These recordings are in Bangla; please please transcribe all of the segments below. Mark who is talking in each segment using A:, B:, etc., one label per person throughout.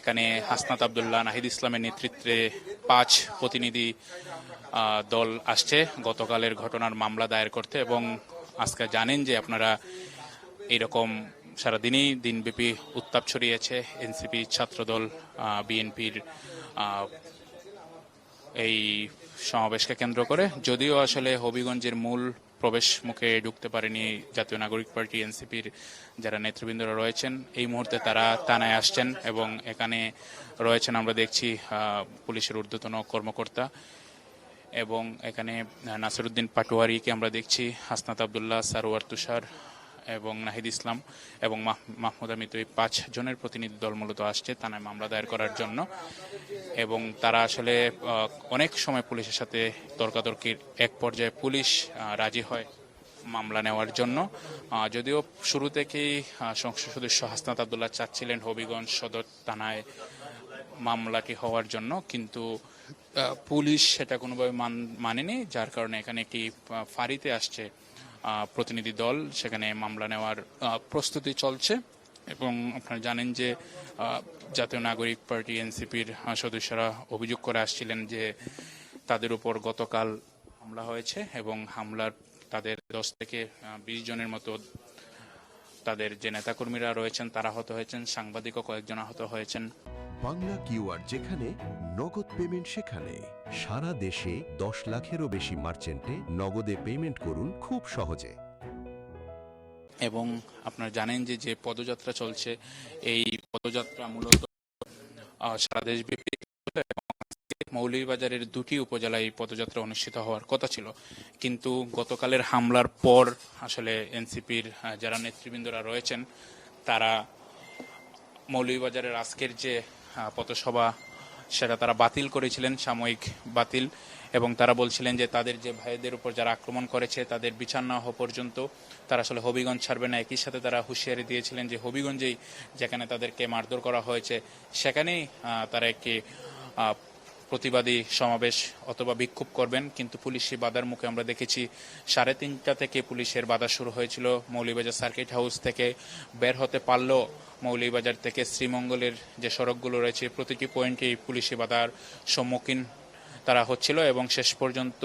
A: এখানে হাসনাত আব্দুল্লাহ, নাহিদ ইসলামের নেতৃত্বে 5 প্রতিনিধি দল আসছে গতকালের ঘটনার মামলা দায়ের করতে। এবং আজকে জানেন যে আপনারা এইরকম সারাদিনই দিনব্যাপী উত্তাপ ছড়িয়েছে এনসিপি, ছাত্রদল, বিএনপির এই সমাবেশকে কেন্দ্র করে। যদিও আসলে হবিগঞ্জের মূল প্রবেশ মুখে ঢুকতে পারেনি জাতীয় নাগরিক পার্টি এনসিপির যারা নেতৃবৃন্দরা রয়েছেন, এই মুহূর্তে তারা থানায় আসছেন এবং এখানে রয়েছেন আমরা দেখছি পুলিশের ঊর্ধ্বতন কর্মকর্তা। এবং এখানে নাসিরউদ্দিন পাটোয়ারিকে আমরা দেখছি, হাসনাত আব্দুল্লাহ, সারোয়ার তুষার এবং নাহিদ ইসলাম এবং মাহমুদ আমিত, এই 5 জনের প্রতিনিধি দল মূলত আসছে থানায় মামলা দায়ের করার জন্য। এবং তারা আসলে অনেক সময় পুলিশের সাথে তর্কাতর্কির এক পর্যায়ে পুলিশ রাজি হয় মামলা নেওয়ার জন্য। যদিও শুরু থেকেই সংসদ সদস্য হাসনাত আব্দুল্লাহ চাচ্ছিলেন হবিগঞ্জ সদর থানায় মামলাটি হওয়ার জন্য, কিন্তু পুলিশ সেটা কোনোভাবে মানেনি, যার কারণে এখানে একটি ফাঁড়িতে আসছে প্রতিনিধি দল, সেখানে মামলা নেওয়ার প্রস্তুতি চলছে। এবং আপনারা জানেন যে জাতীয় নাগরিক পার্টি এনসিপির সদস্যরা অভিযোগ করে আসছিলেন যে তাদের উপর গতকাল হামলা হয়েছে এবং হামলার তাদের 10 থেকে 20 জনের মতো তাদের যে নেতাকর্মীরা রয়েছেন তারা আহত হয়েছেন, সাংবাদিকও কয়েকজন আহত হয়েছেন।
B: বাংলা কিউআর যেখানে নগদ পেমেন্ট সেখানে সারা দেশে 10 লাখেরও বেশি মার্চেন্টে নগদে পেমেন্ট করুন খুব সহজে।
A: এবং আপনারা জানেন যে যে পদযাত্রা চলছে, এই পদযাত্রা মূলত সারা দেশব্যাপী। মৌলভীবাজারের 2টি উপজেলায় এই পদযাত্রা অনুষ্ঠিত হওয়ার কথা ছিল, কিন্তু গতকালের হামলার পর আসলে এনসিপির যারা নেতৃবৃন্দরা রয়েছেন তারা মৌলভীবাজারের আজকের যে পথসভা সেটা তারা বাতিল করেছিলেন, সাময়িক বাতিল। এবং তারা বলছিলেন যে তাদের যে ভাইদের উপর যারা আক্রমণ করেছে তাদের বিচার না হওয়া পর্যন্ত তারা আসলে হবিগঞ্জ ছাড়বে না। একই সাথে তারা হুঁশিয়ারি দিয়েছিলেন যে হবিগঞ্জেই যেখানে তাদেরকে মারধর করা হয়েছে সেখানেই তারা একটি প্রতিবাদী সমাবেশ অথবা বিক্ষোভ করবেন। কিন্তু পুলিশি বাধার মুখে আমরা দেখেছি 3:30 থেকে পুলিশের বাধা শুরু হয়েছিল। মৌলভীবাজার সার্কিট হাউস থেকে বের হতে পারলেও মৌলভীবাজার থেকে শ্রীমঙ্গলের যে সড়কগুলো রয়েছে প্রতিটি পয়েন্টেই পুলিশি বাধার সম্মুখীন তারা হচ্ছিল। এবং শেষ পর্যন্ত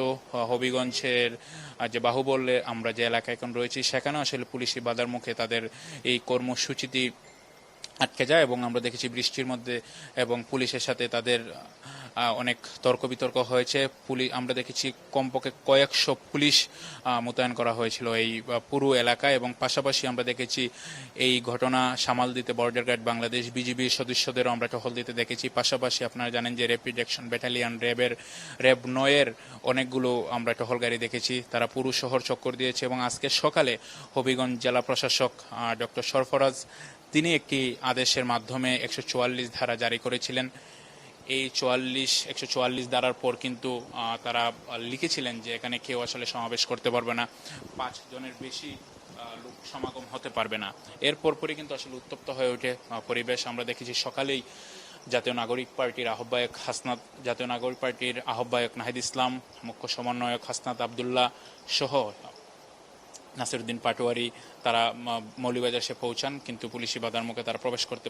A: হবিগঞ্জের যে বাহুবলে আমরা যে এলাকায় এখন রয়েছি সেখানেও আসলে পুলিশি বাধার মুখে তাদের এই কর্মসূচিটি আটকে যায়। এবং আমরা দেখেছি বৃষ্টির মধ্যে এবং পুলিশের সাথে তাদের অনেক তর্ক বিতর্ক হয়েছে। আমরা দেখেছি কমপক্ষে কয়েকশো পুলিশ মোতায়েন করা হয়েছিল এই পুরো এলাকায়। এবং পাশাপাশি আমরা দেখেছি এই ঘটনা সামাল দিতে বর্ডার গার্ড বাংলাদেশ, বিজিবি সদস্যদেরও আমরা টহল দিতে দেখেছি। পাশাপাশি আপনারা জানেন যে র্যাপিড অ্যাকশন ব্যাটালিয়ন র্যাব 9-এর অনেকগুলো আমরা টহল গাড়ি দেখেছি, তারা পুরো শহর চক্কর দিয়েছে। এবং আজকে সকালে হবিগঞ্জ জেলা প্রশাসক ডক্টর সরফরাজ তিনি একটি আদেশের মাধ্যমে 144 ধারা জারি করেছিলেন। এই 144 ধারার পর কিন্তু তারা লিখেছিলেন যে এখানে কেউ আসলে সমাবেশ করতে পারবে না, 5 জনের বেশি লোক সমাগম হতে পারবে না। এর পরপরই কিন্তু আসলে উত্তপ্ত হয়ে ওঠে পরিবেশ। আমরা দেখেছি সকালেই জাতীয় নাগরিক পার্টির আহ্বায়ক জাতীয় নাগরিক পার্টির আহ্বায়ক নাহিদ ইসলাম, মুখ্য সমন্বয়ক হাসনাত আব্দুল্লাহ সহ নাসিরউদ্দিন পাটোয়ারি তারা মৌলভীবাজার এসে পৌঁছান, কিন্তু পুলিশি বাধার মুখে তারা প্রবেশ করতে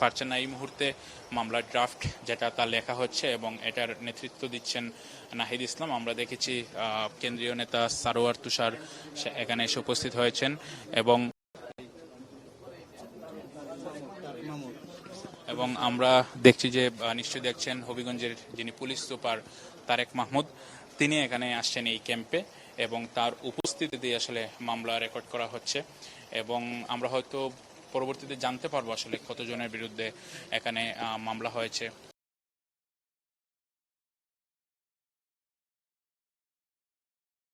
A: পারছেন না। এই মুহূর্তে মামলার ড্রাফট যেটা তা লেখা হচ্ছে এবং এটার নেতৃত্ব দিচ্ছেন নাহিদ ইসলাম। আমরা দেখেছি কেন্দ্রীয় নেতা সারোয়ার তুষার এখানে এসে উপস্থিত হয়েছেন। এবং আমরা দেখছি যে নিশ্চয়ই দেখছেন হবিগঞ্জের যিনি পুলিশ সুপার তারেক মাহমুদ তিনি এখানে আসছেন এই ক্যাম্পে এবং তার উপস্থিতিতে আসলে মামলা রেকর্ড করা হচ্ছে। এবং আমরা হয়তো পরবর্তীতে জানতে পারবো আসলে কতজনের বিরুদ্ধে এখানে মামলা হয়েছে।